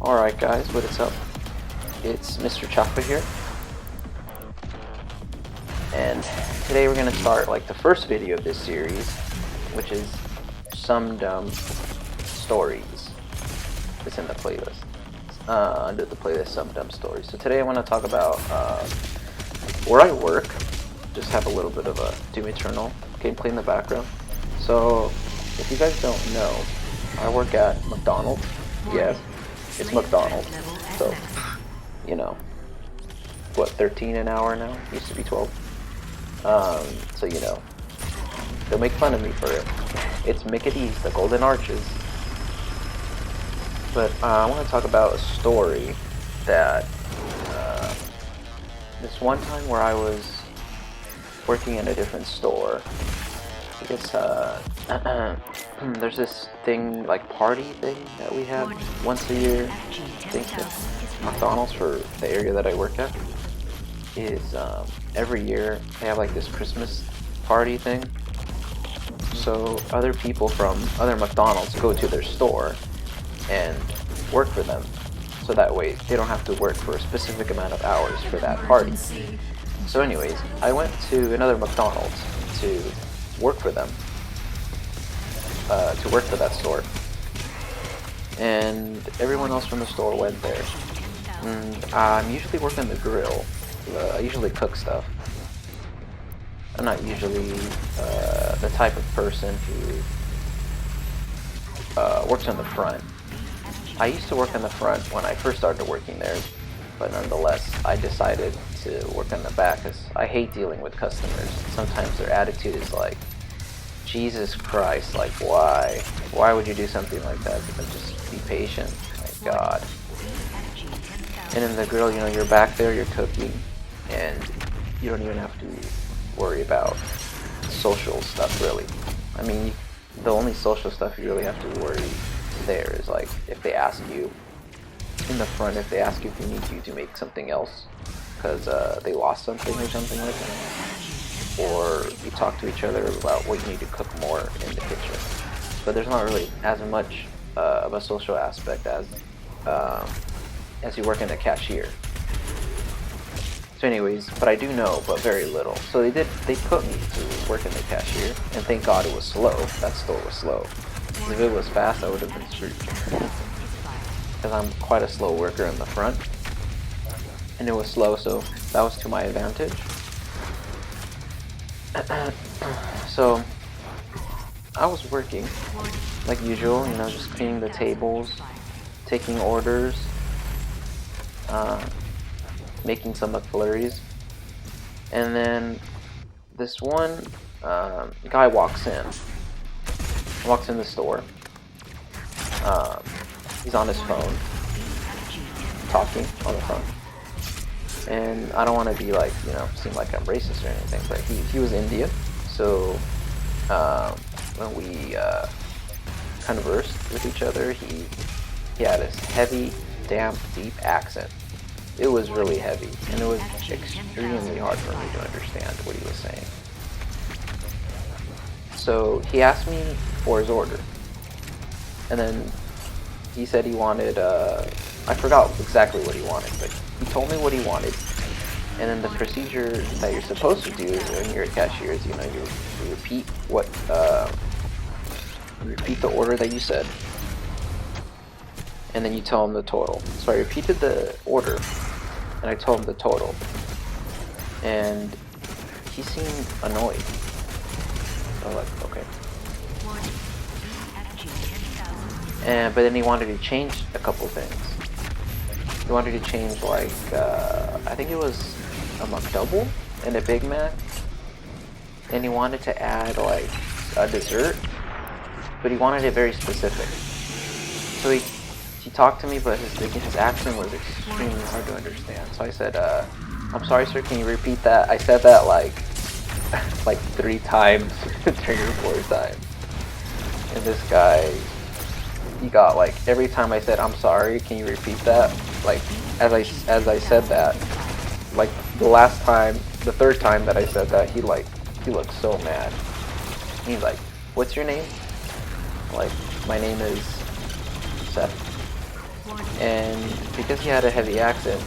Alright guys, what is up? It's Mr. Choppa here. And today we're going to start like the first video of this series, which is Sum Dum Stories. It's in the playlist. Under the playlist Sum Dum Stories. So today I want to talk about where I work. Just have a little bit of a Doom Eternal gameplay in the background. So if you guys don't know, I work at McDonald's. Yes, it's McDonald's. So, you know, what, 13 an hour now? Used to be 12. So, you know, they'll make fun of me for it. It's Mickey's, the Golden Arches. But I want to talk about a story that this one time where I was working in a different store. I guess there's this thing, like party thing that we have once a year. I think that McDonald's, for the area that I work at, is every year they have like this Christmas party thing. So other people from other McDonald's go to their store and work for them. So that way they don't have to work for a specific amount of hours for that party. So anyways, I went to another McDonald's to work for them, to work for that store, and everyone else from the store went there. And I'm usually working the grill. I usually cook stuff. I'm not usually the type of person who works on the front. I used to work on the front when I first started working there, but nonetheless, I decided to work on the back because I hate dealing with customers. Sometimes their attitude is like, Jesus Christ, like why? Why would you do something like that? Just be patient. My God. And in the grill, you know, you're back there, you're cooking, and you don't even have to worry about social stuff, really. I mean, the only social stuff you really have to worry there is like if they ask you in the front, if they ask you if you need to make something else because they lost something or something like that, or you talk to each other about what you need to cook more in the kitchen. But there's not really as much of a social aspect as you work in a cashier. So anyways, but I do know, but very little. So they put me to work in the cashier, and thank God it was slow. That store was slow. If it was fast, I would have been screwed. Because I'm quite a slow worker in the front, and it was slow, so that was to my advantage. So I was working like usual, you know, just cleaning the tables, taking orders, making some McFlurries, and then this one guy walks in the store. He's on his phone, talking on the phone. And I don't want to be like, you know, seem like I'm racist or anything, but he was Indian. So when we conversed with each other, he had this heavy, damp, deep accent. It was really heavy, and it was extremely hard for me to understand what he was saying. So he asked me for his order, and then he said he wanted, I forgot exactly what he wanted, but he told me what he wanted. And then the procedure that you're supposed to do when you're a cashier is, you know, you repeat repeat the order that you said, and then you tell him the total. So I repeated the order, and I told him the total, and he seemed annoyed. So I was like, okay. But then he wanted to change a couple things. He wanted to change, like, I think it was a McDouble and a Big Mac. And he wanted to add, like, a dessert. But he wanted it very specific. So he talked to me, but his accent was extremely hard to understand. So I said, I'm sorry, sir, can you repeat that? I said that, like 3 times, 3 or 4 times. And this guy, he got, like, every time I said, I'm sorry, can you repeat that? Like, as I said that, like, the 3rd time that I said that, he looked so mad. He's like, what's your name? Like, my name is Zeth. And because he had a heavy accent,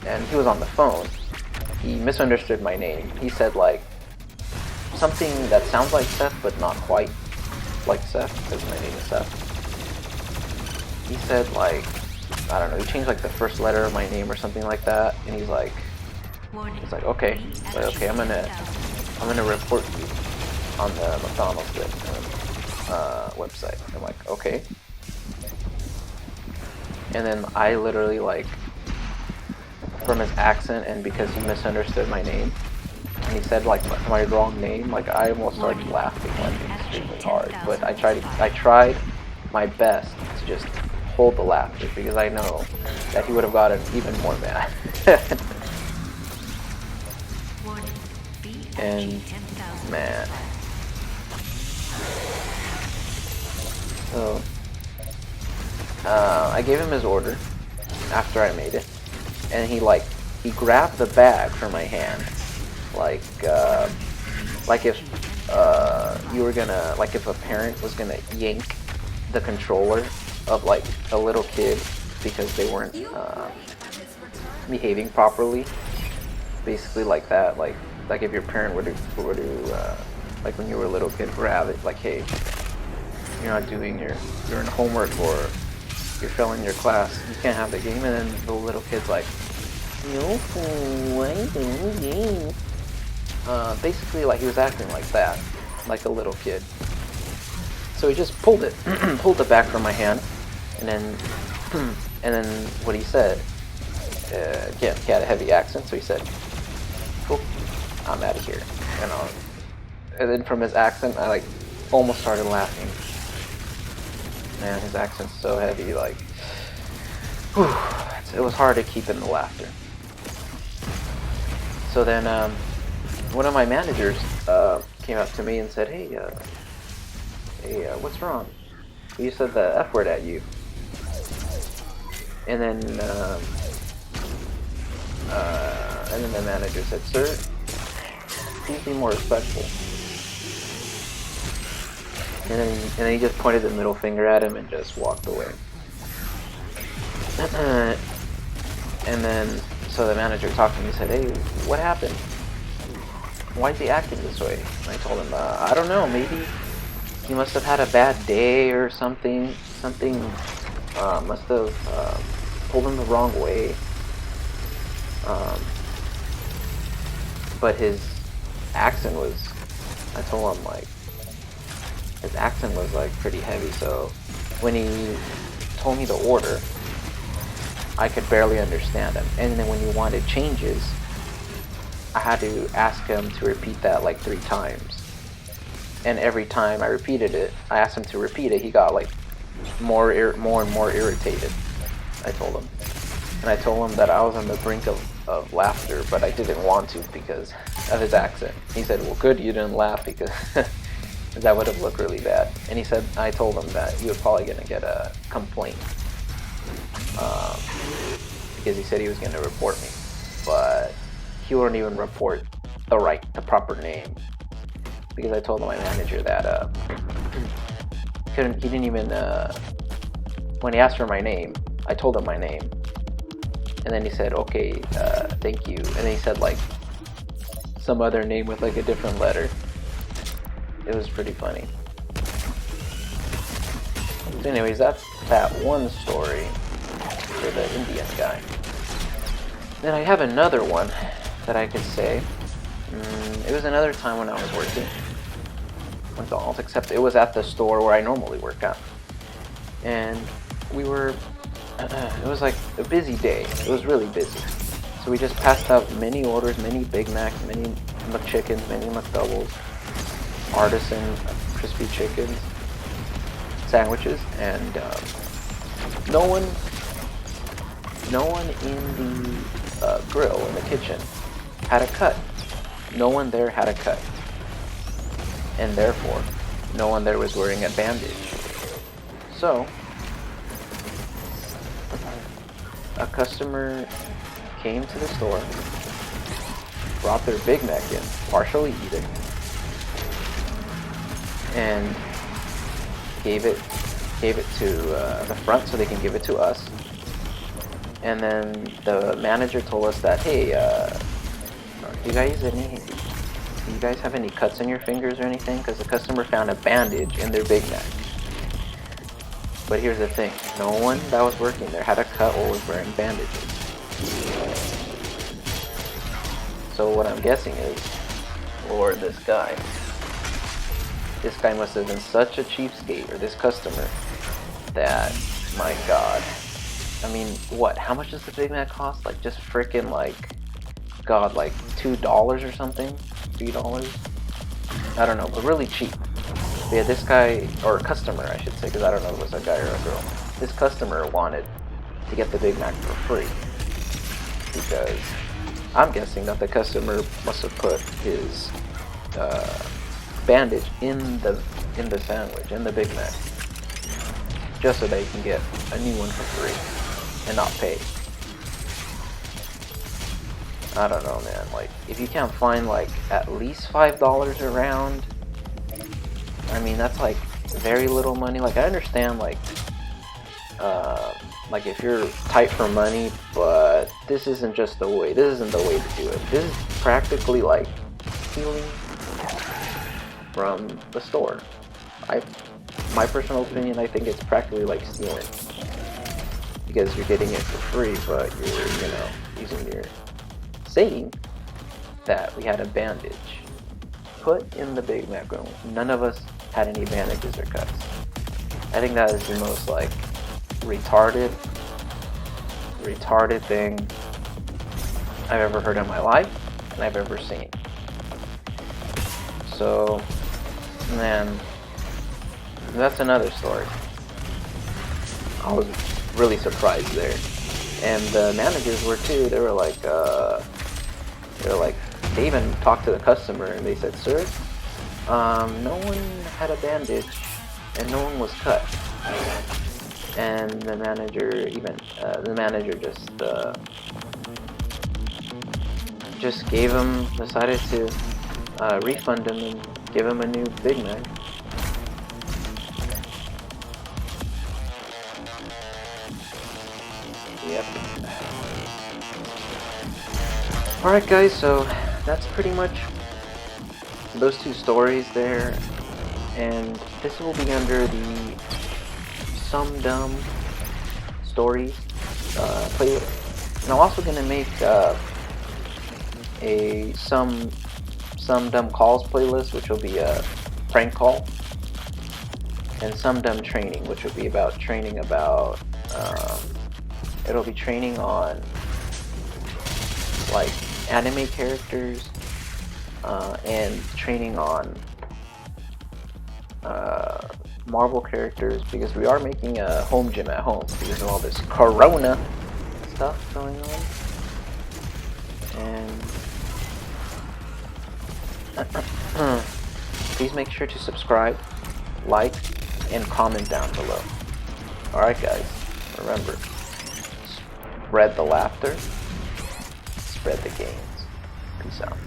and he was on the phone, he misunderstood my name. He said like something that sounds like Seth, but not quite like Seth, because my name is Seth. He said like, I don't know, he changed like the first letter of my name or something like that, and he's like, okay, I'm gonna report you on the McDonald's website. I'm like, okay. And then I literally like, from his accent and because he misunderstood my name, and he said like my wrong name, like I almost started laughing like extremely hard. But I tried my best to just hold the laughter because I know that he would have gotten even more mad. And man, so I gave him his order after I made it, and he grabbed the bag from my hand, like if you were gonna, like if a parent was gonna yank the controller of like a little kid because they weren't behaving properly, basically like that, like if your parent were to like when you were a little kid, grab it like, hey, you're not doing your homework or you're failing your class, you can't have the game. And then the little kid's like, no, why don't the game? Basically like he was acting like that, like a little kid. So he just pulled it back from my hand, and then what he said, again, he had a heavy accent, so he said, cool, I'm out of here. And then from his accent, I like almost started laughing. Man, his accent's so heavy, like, whew, it was hard to keep in the laughter. So then one of my managers came up to me and said, hey, what's wrong? You said the F word at you. And then the manager said, sir, please be more respectful. And then he just pointed the middle finger at him and just walked away. And then, so the manager talked to me and said, hey, what happened? Why is he acting this way? And I told him, I don't know, maybe he must have had a bad day or something. Something must have pulled him the wrong way. But his accent was, I told him like, his accent was like pretty heavy, so when he told me the order, I could barely understand him. And then when he wanted changes, I had to ask him to repeat that like 3 times. And every time I repeated it, I asked him to repeat it, he got like more and more irritated, I told him. And I told him that I was on the brink of laughter, but I didn't want to because of his accent. He said, well, good, you didn't laugh because that would have looked really bad. And he said, I told him that he was probably going to get a complaint because he said he was going to report me, but he wouldn't even report the proper name, because I told my manager that he didn't even when he asked for my name, I told him my name, and then he said, okay, thank you, and then he said like some other name with like a different letter. It was pretty funny. So anyways, that's that one story for the Indian guy. Then I have another one that I could say. It was another time when I was working McDonald's, except it was at the store where I normally work at. And we were, it was like a busy day. It was really busy. So we just passed out many orders, many Big Macs, many McChickens, many McDoubles, artisan crispy chickens, sandwiches, and no one in the grill, in the kitchen, had a cut. No one there had a cut. And therefore, no one there was wearing a bandage. So, a customer came to the store, brought their Big Mac in, partially eaten, and gave it gave it to the front so they can give it to us. And then the manager told us that, hey, do you guys have any cuts in your fingers or anything? Because the customer found a bandage in their Big Mac. But here's the thing, no one that was working there had a cut or was wearing bandages. So what I'm guessing is, or this guy must have been such a cheapskate, or this customer, that, my god. I mean, what, how much does the Big Mac cost? Like, just freaking, like, god, like $2 or something? $3? I don't know, but really cheap. But yeah, this guy, or customer I should say, because I don't know if it was a guy or a girl. This customer wanted to get the Big Mac for free. Because I'm guessing that the customer must have put his bandage in the sandwich, in the Big Mac, just so they can get a new one for free and not pay. I don't know, man. Like, if you can't find like at least $5 around, I mean, that's like very little money. Like, I understand like if you're tight for money, but this isn't just the way. This isn't the way to do it. This is practically like stealing from the store. My personal opinion, I think it's practically like stealing, because you're getting it for free, but you're saying that we had a bandage put in the Big Mac room. None of us had any bandages or cuts. I think that is the most like retarded thing I've ever heard in my life and I've ever seen. So, man, that's another story. I was really surprised there, and the managers were too. They were like, they even talked to the customer and they said, "Sir, no one had a bandage and no one was cut." And the manager just decided to refund him and give him a new Big Mac. Yep. Alright guys, so that's pretty much those two stories there, and this will be under the Sum Dum Stories playlist. And I'm also going to make a Sum Dum Calls playlist, which will be a prank call, and Sum Dum Training, which will be about training about, it'll be training on like anime characters, and training on Marvel characters, because we are making a home gym at home because of all this corona stuff going on. And please make sure to subscribe, like, and comment down below. Alright guys, remember, spread the laughter, spread the gains. Peace out.